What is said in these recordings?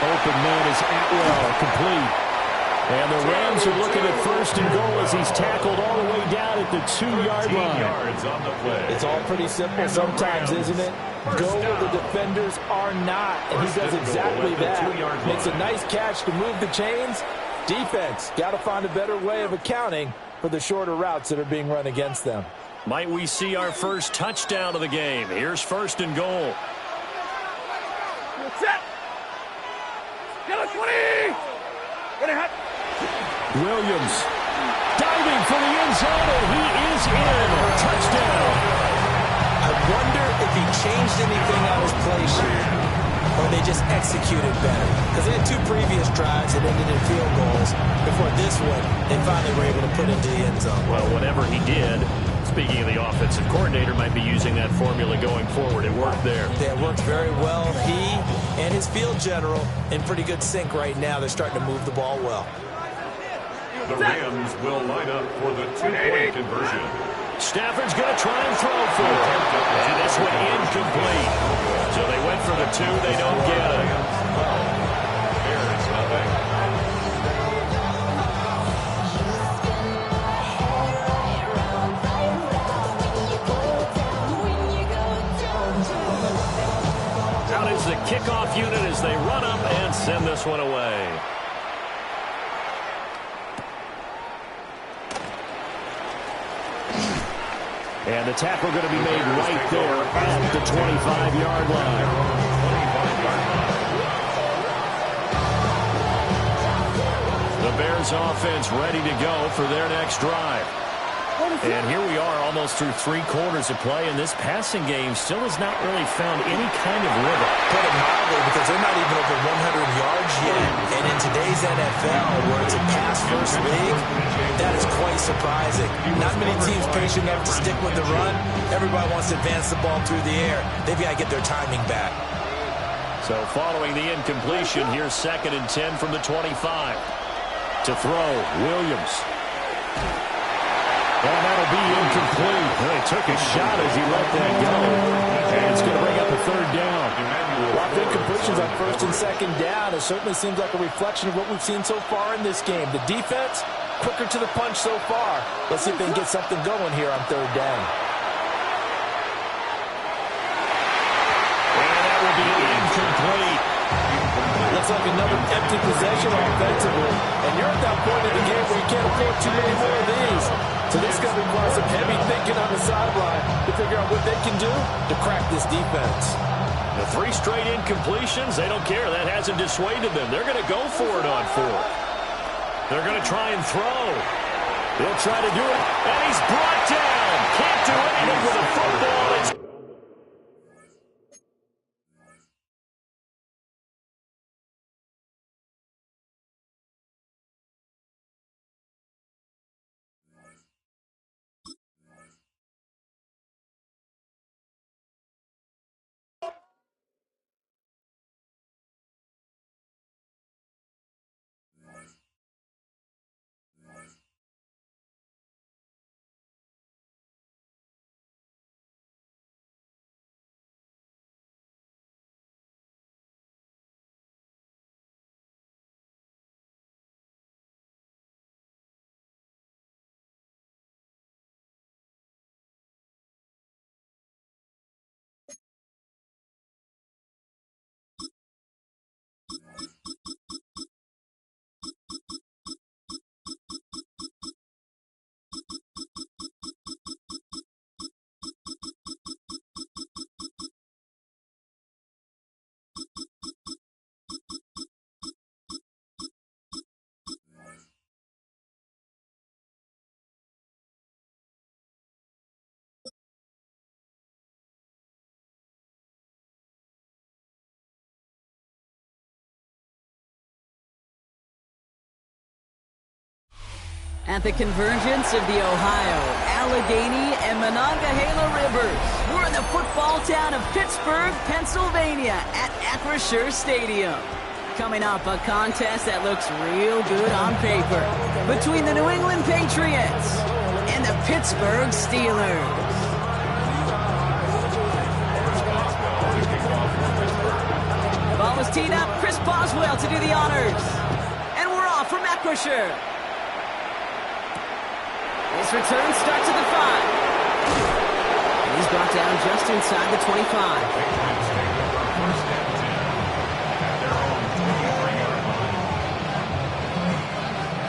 Open man is Atwell, complete. And the Rams are looking at first and goal as he's tackled all the way down at the 2-yard line. Yards on the play. It's all pretty simple sometimes, isn't it? Go where the defenders are not, and he does exactly that. Makes a nice catch to move the chains. Defense, got to find a better way of accounting for the shorter routes that are being run against them. Might we see our first touchdown of the game? Here's first and goal. Set. Get a 20. Williams diving for the end zone, and he is in. Touchdown. I wonder if he changed anything on his play sheet, or they just executed better. Because they had 2 previous drives that ended in field goals. Before this one, they finally were able to put into the end zone. Well, whatever he did, speaking of the offensive coordinator, might be using that formula going forward. It worked there. Yeah, it worked very well. He and his field general in pretty good sync right now. They're starting to move the ball well. The Rams will line up for the 2-point conversion. Stafford's going to try and throw for it. And this one incomplete. So they went for the 2. They don't get it. Bears nothing. Out is the kickoff unit as they run up and send this one away. And the tackle going to be made right there at the 25-yard line. The Bears offense ready to go for their next drive. And here we are almost through 3 quarters of play, and this passing game still has not really found any kind of rhythm. Put it mildly, because they're not even over 100 yards yet. And in today's NFL, where it's a pass-first league, that is quite surprising. Not many teams patient enough to stick with the run. Everybody wants to advance the ball through the air. They've got to get their timing back. So following the incompletion, here's 2nd and 10 from the 25. To throw, Williams. And that'll be incomplete. He took a shot as he let that go. And it's going to bring up a 3rd down. A lot of incompletions on 1st and 2nd down. It certainly seems like a reflection of what we've seen so far in this game. The defense, quicker to the punch so far. Let's see if they can get something going here on 3rd down. And that will be incomplete. Looks like another empty possession offensively. And you're at that point in the game where you can't afford too many more of these. So this is going to require some heavy thinking on the sideline to figure out what they can do to crack this defense. The 3 straight incompletions, they don't care. That hasn't dissuaded them. They're going to go for it on 4th. They're going to try and throw. They'll try to do it, and he's brought down. Can't do anything with a football. At the convergence of the Ohio, Allegheny, and Monongahela Rivers, we're in the football town of Pittsburgh, Pennsylvania at Acrisure Stadium. Coming up, a contest that looks real good on paper between the New England Patriots and the Pittsburgh Steelers. Ball is teed up Chris Boswell to do the honors. And we're off from Acrisure. His return starts at the 5. And he's brought down just inside the 25.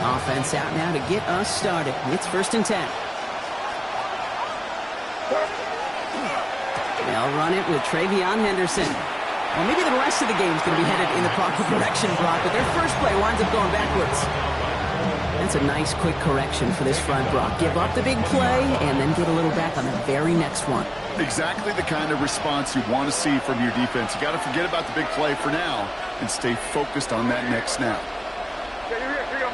Offense out now to get us started. It's 1st and 10. They'll run it with Travion Henderson. Well, maybe the rest of the game is going to be headed in the proper direction, Brock, but their first play winds up going backwards. That's a nice, quick correction for this front, Brock. Give up the big play and then get a little back on the very next one. Exactly the kind of response you want to see from your defense. You got to forget about the big play for now and stay focused on that next snap. Yeah, here you go.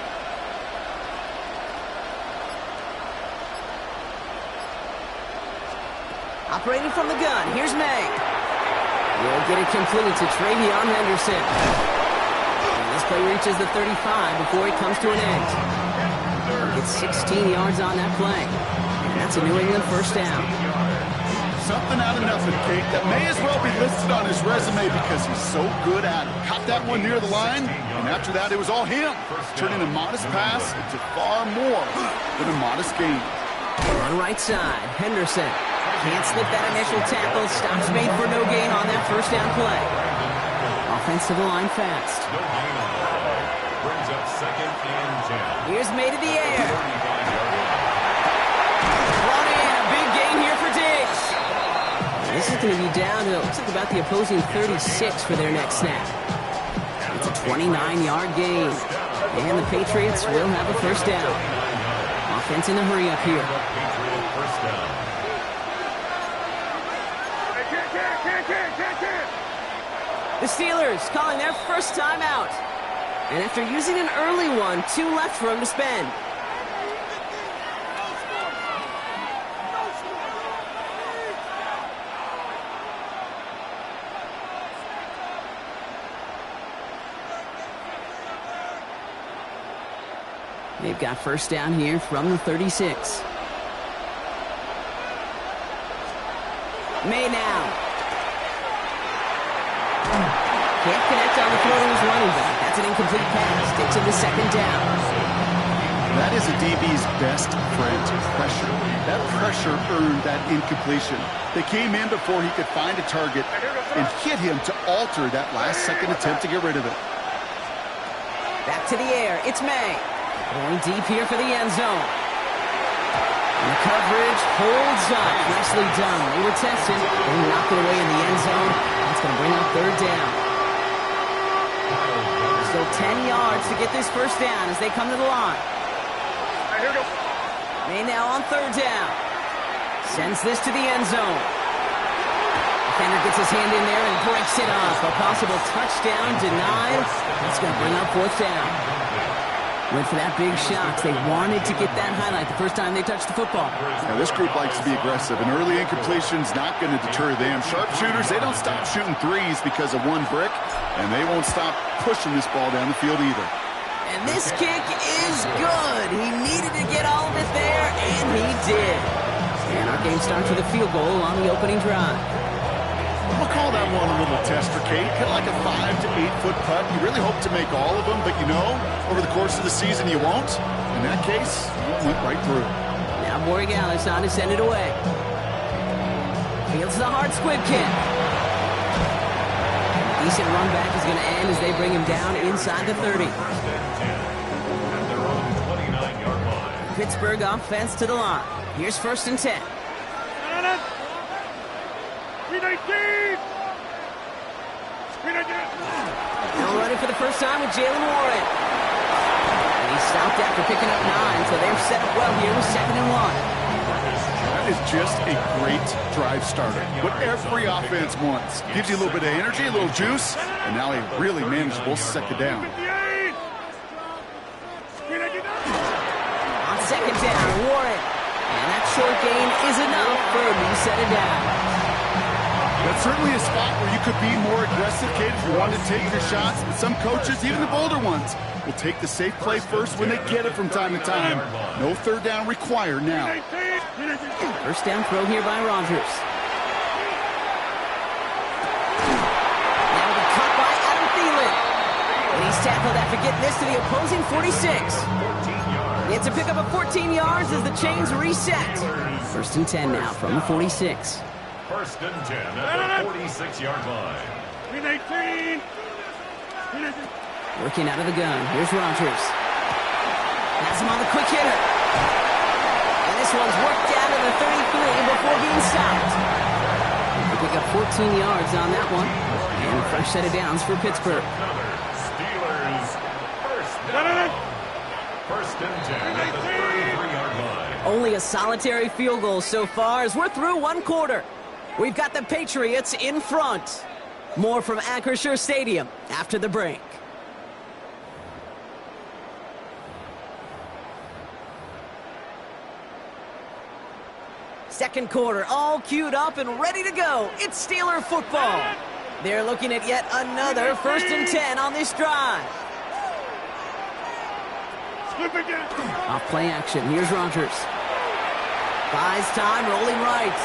Operating from the gun, here's May. We'll get it completed to Travion Henderson. And this play reaches the 35 before he comes to an end. Gets 16 yards on that play. And that's a New England first down. Something out of nothing, Kate, that may as well be listed on his resume because he's so good at it. Caught that one near the line, and after that, it was all him. Turning a modest pass into far more than a modest gain. On right side, Henderson. Can't slip that initial tackle. Stops made for no gain on that first down play. Offensive line fast. Brings up 2nd and 10. Here's May to the air. Brought in. A big gain here for Diggs. This is going to be down to, looks like about the opposing 36 for their next snap. It's a 29-yard gain. And the Patriots will have a first down. Offense in a hurry up here. The Steelers calling their first time out. And after using an early one, 2 left for him to spend. They've got first down here from the 36. May now. Can't connect on the throw to his running back. That's an incomplete pass. Takes him to 2nd down. That is a DB's best friend, pressure. That pressure earned that incompletion. They came in before he could find a target and hit him to alter that last-second attempt to get rid of it. Back to the air. It's May. Going deep here for the end zone. And the coverage holds up. Nicely done. They were tested. They knocked it away in the end zone. That's going to bring up 3rd down. Still 10 yards to get this first down as they come to the line. Here we go. May now on 3rd down. Sends this to the end zone. Defender gets his hand in there and breaks it up. A possible touchdown denied. That's going to bring up 4th down. Went for that big shot. They wanted to get that highlight the first time they touched the football. Now, this group likes to be aggressive, and early incompletion's not going to deter them. Sharpshooters, they don't stop shooting threes because of one brick, and they won't stop pushing this ball down the field either. And this kick is good. He needed to get all of it there, and he did. And our game starts with a field goal on the opening drive. We'll call that one a little tester, Kate. Kind of like a 5 to 8 foot putt. You really hope to make all of them, but you know, over the course of the season, you won't. In that case, it went right through. Now Borregales on to send it away. Fields the hard squib kick. Decent run back is going to end as they bring him down inside the 30. At their own 29-yard line. Pittsburgh offense to the line. Here's 1st and 10. They'll run it for the first time with Jalen Warren. And he's stopped after picking up 9, so they're set up well here with 2nd and 1. That is just a great drive starter. What every offense wants. Gives you a little bit of energy, a little juice, and now a really manageable 2nd down. On 2nd down, Warren. And that short gain is enough for a new set of downs. That's certainly a spot where you could be more aggressive, Kate, if you wanted to take your shots. But some coaches, even the bolder ones, will take the safe play first when they get it from time to time. No 3rd down required now. First down throw here by Rodgers. Now the cut by Adam Thielen. tackled after getting this to the opposing 46. It's a pickup of 14 yards as the chains reset. First and 10 now from the 46. First and 10 at the 46-yard line. 18. Working out of the gun. Here's Rodgers. Has him on the quick hitter. And this one's worked down to the 33 before being stopped. They pick up 14 yards on that one. And a fresh set of downs for Pittsburgh. Steelers first down. First and 10 at the 33-yard line. Only a solitary field goal so far as we're through one quarter. We've got the Patriots in front. More from Acrisure Stadium after the break. Second quarter, all queued up and ready to go. It's Steeler football. They're looking at yet another first and 10 on this drive. Off play action. Here's Rodgers. Buys time, rolling right.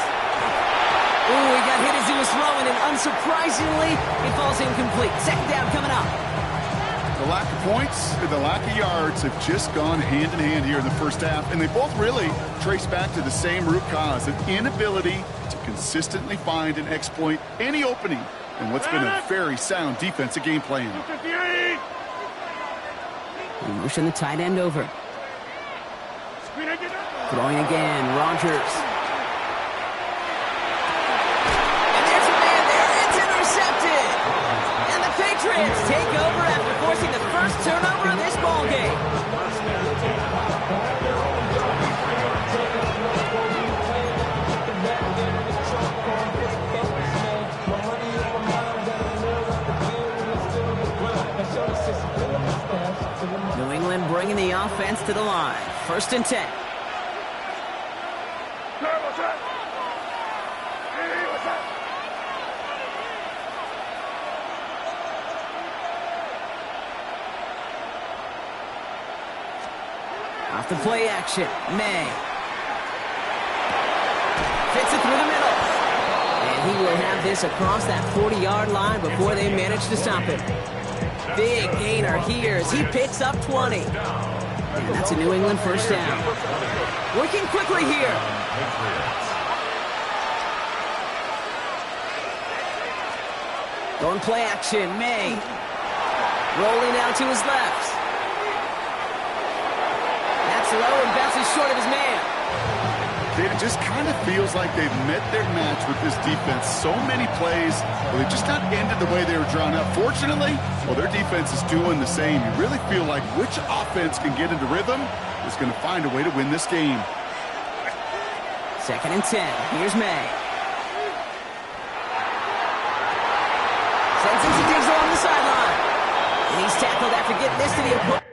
Ooh, he got hit as he was throwing, and unsurprisingly, he falls incomplete. Second down coming up. The lack of points and the lack of yards have just gone hand in hand here in the first half, and they both really trace back to the same root cause, an inability to consistently find and exploit any opening in what's been a very sound defensive game plan. We motion the tight end over. Throwing again, Rodgers. And there's a man there, it's intercepted! And the Patriots take over after forcing the first turnover of this ball game. New England bringing the offense to the line. First and 10. Off the play action, May. Fits it through the middle. And he will have this across that 40-yard line before they manage to stop him. Big gainer here as he picks up 20. And that's a New England first down. Working quickly here. Going play action, May. Rolling out to his left. That's low and bounces short of his man. It just kind of feels like they've met their match with this defense. So many plays, but they just not ended the way they were drawn up. Fortunately, well, their defense is doing the same. You really feel like which offense can get into rhythm is going to find a way to win this game. Second and 10. Here's May. Sends him to digs along the sideline. And he's tackled after getting this to the opponent.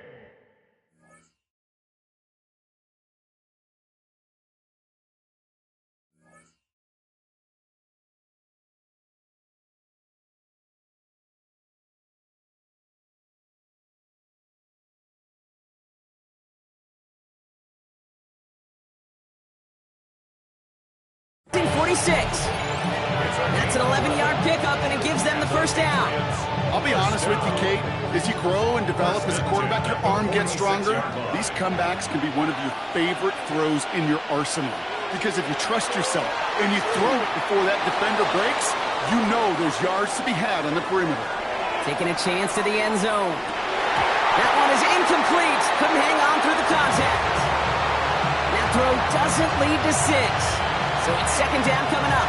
In 46. That's an 11-yard pickup, and it gives them the first down. I'll be honest with you, Kate. As you grow and develop as a quarterback, your arm gets stronger. These comebacks can be one of your favorite throws in your arsenal. Because if you trust yourself and you throw it before that defender breaks, you know there's yards to be had on the perimeter. Taking a chance to the end zone. That one is incomplete. Couldn't hang on through the contact. That throw doesn't lead to 6. So it's second down coming up.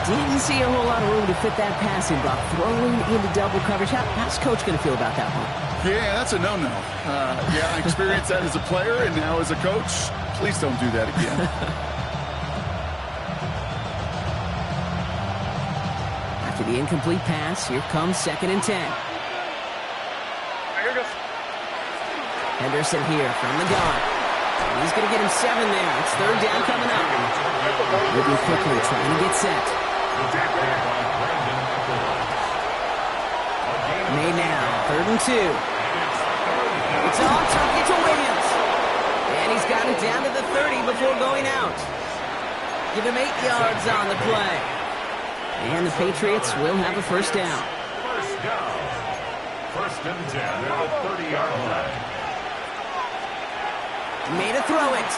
Didn't see a whole lot of room to fit that passing block. Throwing into double coverage. How's Coach going to feel about that one? Yeah, that's a no-no. Yeah, I experienced that as a player and now as a coach. Please don't do that again. After the incomplete pass, here comes second and 10. Here goes. Henderson here from the gun. And he's going to get him 7 there. It's third down coming up. Moving quickly, trying to get set. May now, third and 2. It's on target to Williams. And he's got it down to the 30 before going out. Give him 8 yards on the play. And the Patriots will have a first down. First and 10 at the 30-yard line. Made a throw it.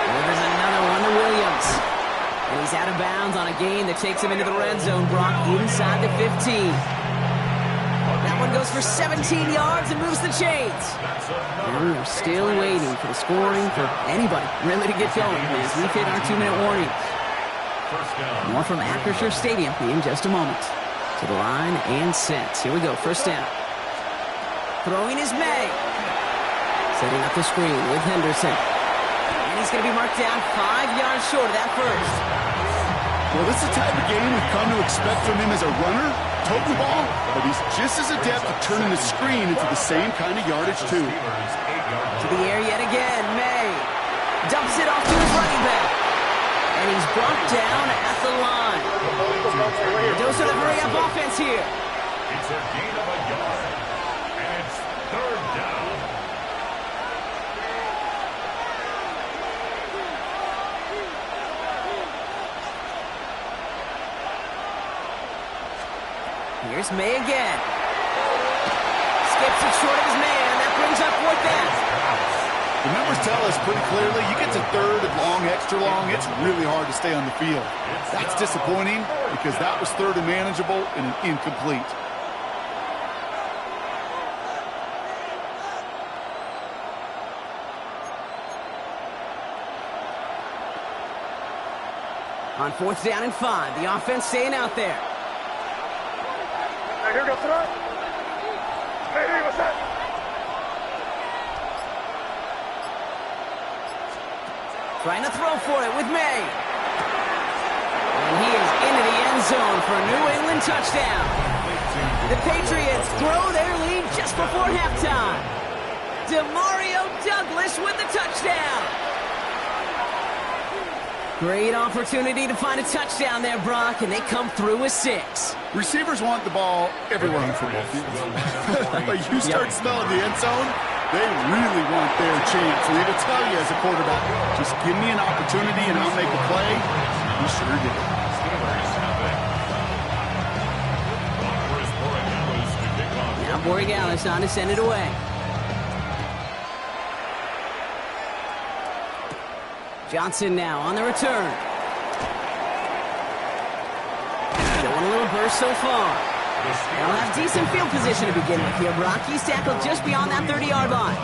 Delivers another one to Williams. And he's out of bounds on a gain that takes him into the red zone, Brock, inside the 15. That one goes for 17 yards and moves the chains. And we're still waiting for the scoring for anybody really to get going as we hit our 2-minute warning. More from Acrisure Stadium in just a moment. To the line and set. Here we go, first down. Throwing is May. Setting up the screen with Henderson. And he's going to be marked down 5 yards short of that first. Well, this is the type of game we've come to expect from him as a runner, toting the ball, but he's just as adept at turning the screen into the same kind of yardage, too. To the air yet again, May. Dumps it off to his running back. And he's brought down at the line. Those are the hurry-up offense here. It's a gain of a yard. And it's third down. Here's May again. Skips it short of his man. That brings up fourth down. The numbers tell us pretty clearly, you get to third and long, extra long, it's really hard to stay on the field. That's disappointing because that was third and manageable and an incomplete. On fourth down and 5, the offense staying out there. Here we go, tonight. Hey, what's that? Trying to throw for it with May. And he is into the end zone for a New England touchdown. The Patriots throw their lead just before halftime. Demario Douglas with the touchdown. Great opportunity to find a touchdown there, Brock, and they come through with 6. Receivers want the ball everywhere on the football field. But you start smelling the end zone, they really want their chance. And they will tell you as a quarterback, just give me an opportunity and I'll make a play. He sure did. Now Borregales on to send it away. Johnson now on the return. Showing a little burst so far. They'll have decent field position to begin with here, Brock. He's tackled just beyond that 30-yard line.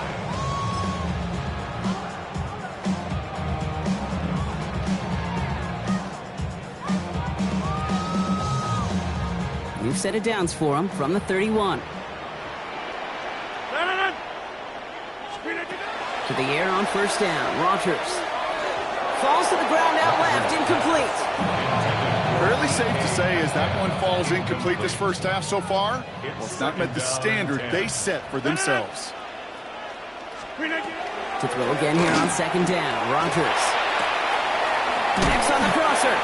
New set of downs for him from the 31. To the air on first down. Rogers. Falls to the ground out left, incomplete. Fairly safe to say as that one falls incomplete this first half so far, well, it's not met the standard they set for themselves. To throw again here on second down. Rogers. Next on the crosser.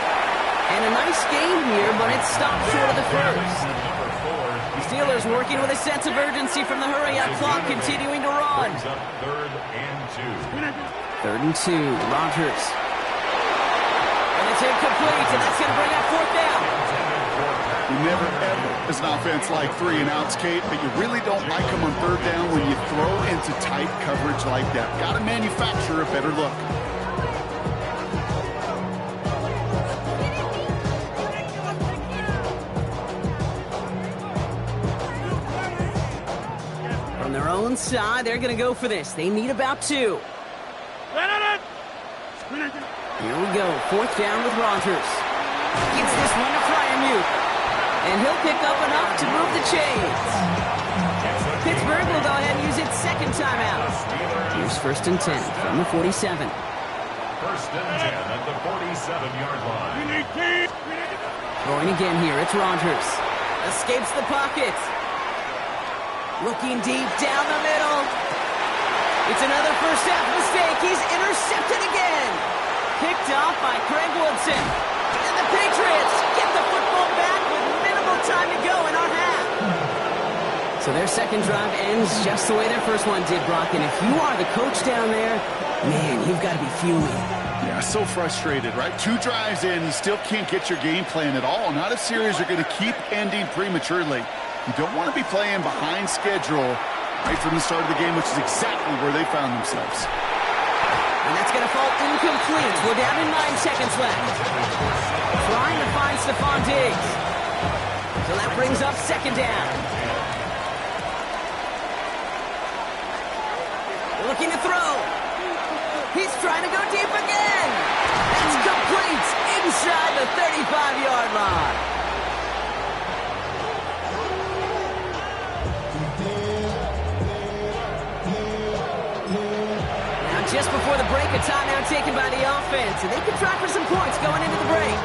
And a nice gain here, but it's stopped short of the first. Steelers working with a sense of urgency from the hurry-up clock, continuing to run. Third and 2. Third and 2. Rogers. It's incomplete, and that's going to bring up fourth down. You never, ever, as an offense, like 3 and outs, Kate, but you really don't like them on third down when you throw into tight coverage like that. Got to manufacture a better look. From their own side, they're going to go for this. They need about 2. Here we go, fourth down with Rogers. Gets this one to Fryermuth. And he'll pick up enough to move the chains. Pittsburgh will go ahead and use its second timeout. Here's first and 10 from the 47. First and 10 at the 47-yard line. Throwing again here, it's Rogers. Escapes the pocket. Looking deep down the middle. It's another first half mistake. He's intercepted again. Picked off by Craig Woodson. And the Patriots get the football back with minimal time to go in our half. So their second drive ends just the way their first one did, Brock. And if you are the coach down there, man, you've got to be fuming. Yeah, so frustrated, right? 2 drives in, you still can't get your game plan at all. Not if series are going to keep ending prematurely. You don't want to be playing behind schedule right from the start of the game, which is exactly where they found themselves. And that's going to fall incomplete. We're down to 9 seconds left. Trying to find Stephon Diggs. So that brings up second down. Looking to throw. He's trying to go deep again. That's complete inside the 35-yard line. Now just before the break, a timeout taken by the offense, and they can try for some points going into the break.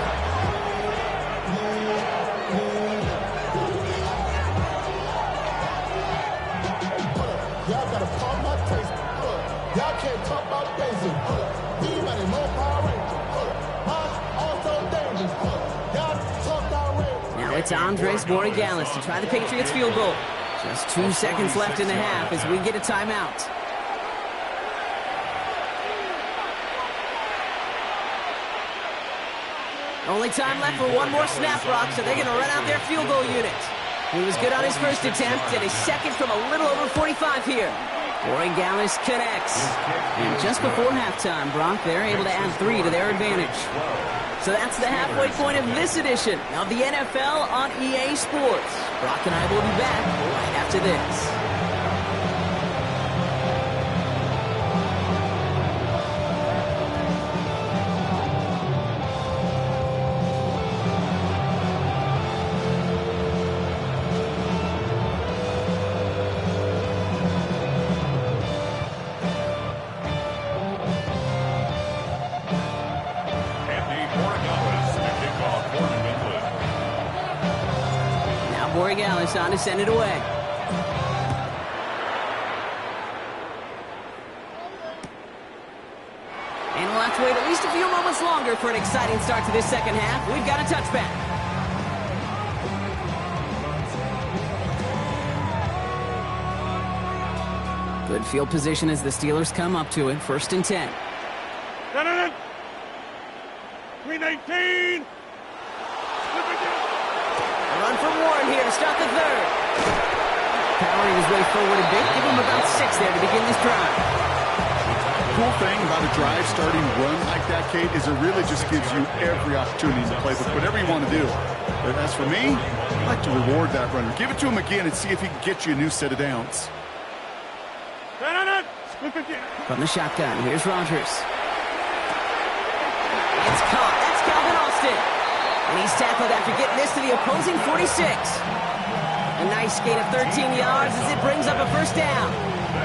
Y'all gotta pump my taste. Y'all can't talk about basic. Anybody know Power Rangers? Also dangerous. Y'all talk outrageous. Now it's Andres Borregales to try the Patriots field goal. Just 2 seconds left in the half as we get a timeout. Only time left for one more snap, Brock, so they're going to run out their field goal unit. He was good on his first attempt, and his second from a little over 45 here. Borregales connects. And just before halftime, Brock, they're able to add 3 to their advantage. So that's the halfway point of this edition of the NFL on EA Sports. Brock and I will be back right after this. Borregales on to send it away. And we'll have to wait at least a few moments longer for an exciting start to this second half. We've got a touchback. Good field position as the Steelers come up to it. 1st and 10. 319. Run from Warren here to start the third. Powering his way forward a bit. Give him about 6 there to begin this drive. The cool thing about a drive starting run like that, Kate, is it really just gives you every opportunity to play with whatever you want to do. But as for me, I like to reward that runner. Give it to him again and see if he can get you a new set of downs. From the shotgun, here's Rodgers. It's caught. That's Calvin Austin. And he's tackled after getting this to the opposing 46. A nice gain of 13 yards as it brings up a first down.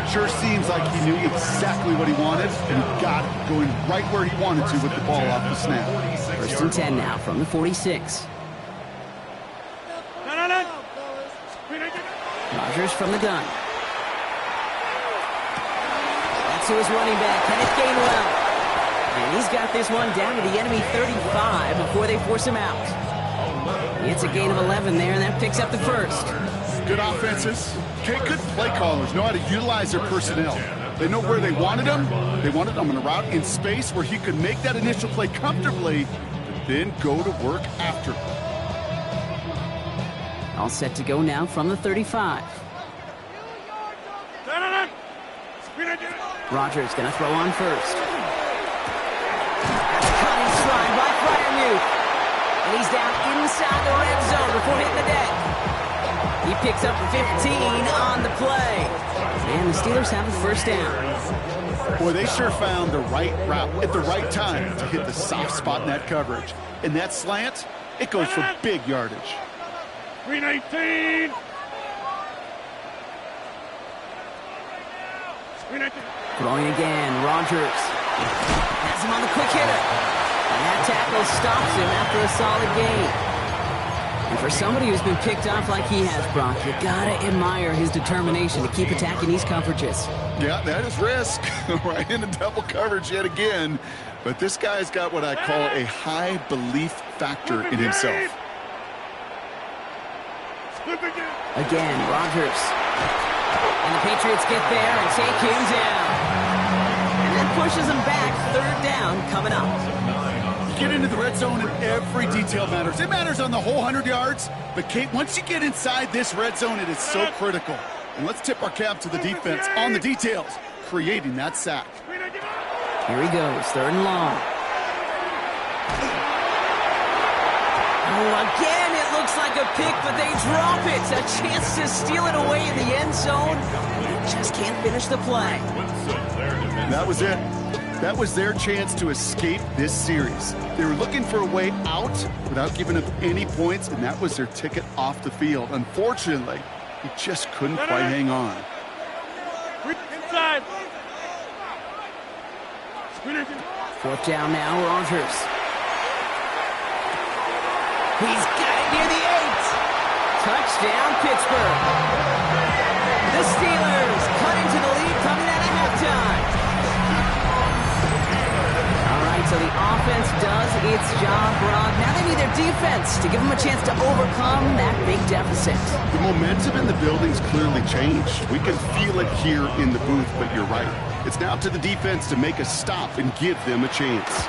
Sure seems like he knew exactly what he wanted, and he got it going right where he wanted to with the ball off the snap. 1st and 10 now from the 46. Rodgers from the gun. That's to his running back, Kenneth Gainwell. And he's got this one down to the enemy 35 before they force him out. It's a gain of 11 there, and that picks up the first. Good offenses. Good play callers know how to utilize their personnel. They know where they wanted him. They wanted him in a route in space where he could make that initial play comfortably, but then go to work after. All set to go now from the 35. Rodgers going to throw on first. By Freiermuth. And he's down inside the red zone before hitting the deck. He picks up 15 on the play. And the Steelers have a first down. Boy, they sure found the right route at the right time to hit the soft spot in that coverage. And that slant, it goes for big yardage. 319. Throwing again, Rodgers. Has him on the quick hitter. And that tackle stops him after a solid gain. And for somebody who's been picked off like he has, Brock, you gotta admire his determination to keep attacking these coverages. Yeah, that is risk. Right into double coverage yet again. But this guy's got what I call a high belief factor in himself. Again, Rodgers. And the Patriots get there and take him down. And that pushes him back. 3rd down coming up. Get into the red zone and every detail matters. It matters on the whole 100 yards. But, Kate, once you get inside this red zone, it is so critical. And let's tip our cap to the defense on the details, creating that sack. Here he goes, 3rd and long. Oh, again, it looks like a pick, but they drop it. A chance to steal it away in the end zone. They just can't finish the play. That was it. That was their chance to escape this series. They were looking for a way out without giving up any points, and that was their ticket off the field. Unfortunately, he just couldn't quite hang on. Inside. 4th down now, Rodgers. He's got it near the 8. Touchdown, Pittsburgh. The Steelers cutting to the lead coming out of halftime. All right, so the offense does its job, Rob. Now they need their defense to give them a chance to overcome that big deficit. The momentum in the building's clearly changed. We can feel it here in the booth, but you're right. It's now up to the defense to make a stop and give them a chance.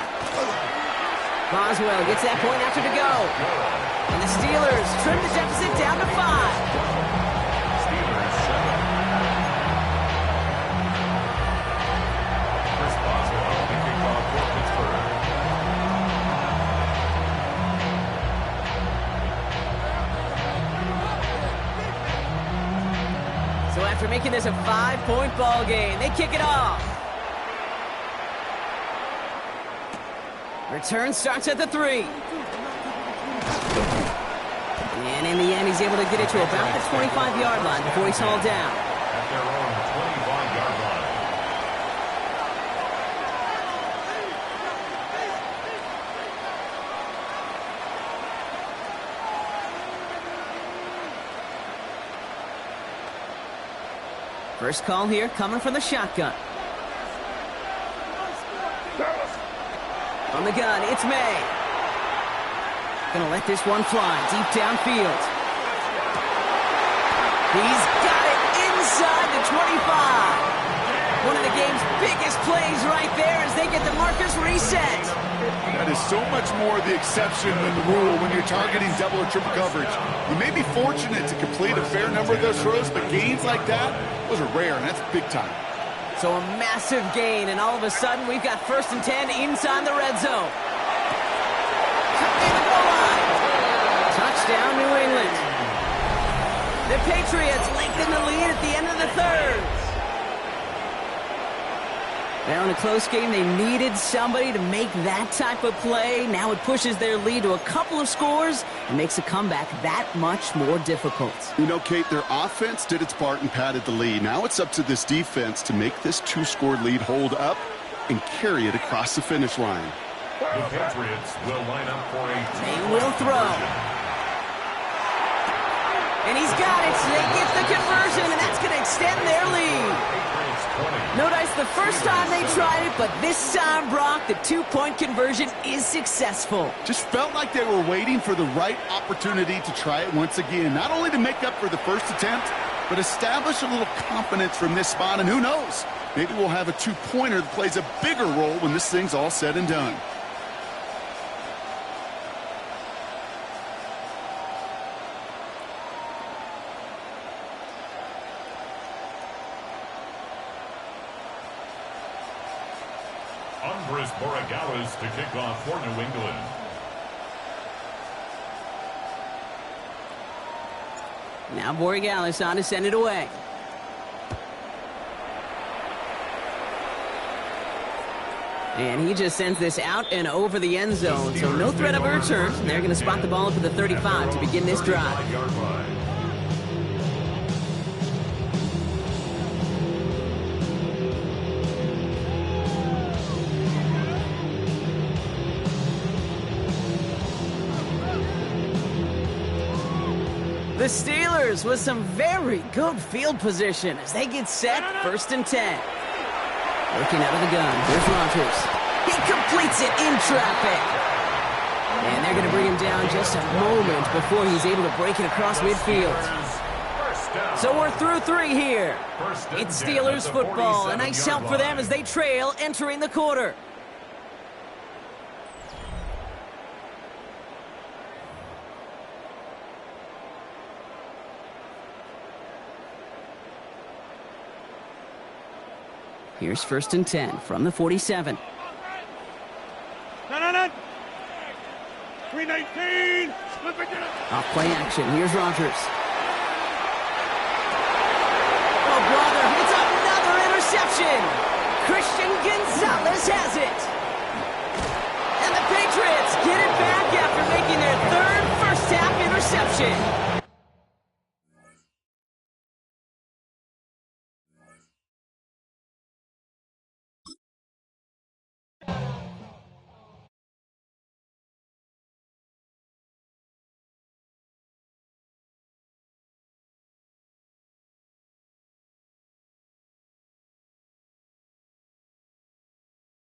Boswell gets that point after to go. And the Steelers trim the deficit down to 5. So after making this a 5-point ball game, they kick it off. Return starts at the 3. And in the end, he's able to get it to about the 25-yard line before he's hauled down. At their own 25-yard line. First call here coming from the shotgun. On the gun, it's May. Gonna let this one fly deep downfield. He's got it inside the 25. One of the game's biggest plays right there as they get the markers reset. That is so much more the exception than the rule when you're targeting double or triple coverage. You may be fortunate to complete a fair number of those throws, but gains like that, those are rare, and that's big time. So a massive gain, and all of a sudden we've got 1st and 10 inside the red zone. Touchdown, New England. The Patriots lengthen the lead at the end of the 3rd. Now in a close game, they needed somebody to make that type of play. Now it pushes their lead to a couple of scores and makes a comeback that much more difficult. You know, Kate, their offense did its part and padded the lead. Now it's up to this defense to make this 2-score lead hold up and carry it across the finish line. The Patriots will line up for a They will throw. And he's got it. So they get the conversion, and that's going to extend their lead. Notice the first time they tried it, but this time, Brock, the 2-point conversion is successful. Just felt like they were waiting for the right opportunity to try it once again. Not only to make up for the first attempt, but establish a little confidence from this spot. And who knows, maybe we'll have a 2-pointer that plays a bigger role when this thing's all said and done. Andres Borregales to kick off for New England. Now Borregales on to send it away. And he just sends this out and over the end zone, so no threat of a return. They're going to spot the ball up at the 35 to begin this drive. The Steelers with some very good field position as they get set, 1st and 10. Looking out of the gun, here's Rodgers. He completes it in traffic. And they're going to bring him down just a moment before he's able to break it across midfield. So we're through 3 here. It's Steelers football. A nice help for them as they trail entering the quarter. Here's 1st and 10 from the 47. No. 319. Off play action. Here's Rodgers. Oh, brother. It's another interception. Christian Gonzalez has it. And the Patriots get it back after making their 3rd first-half interception.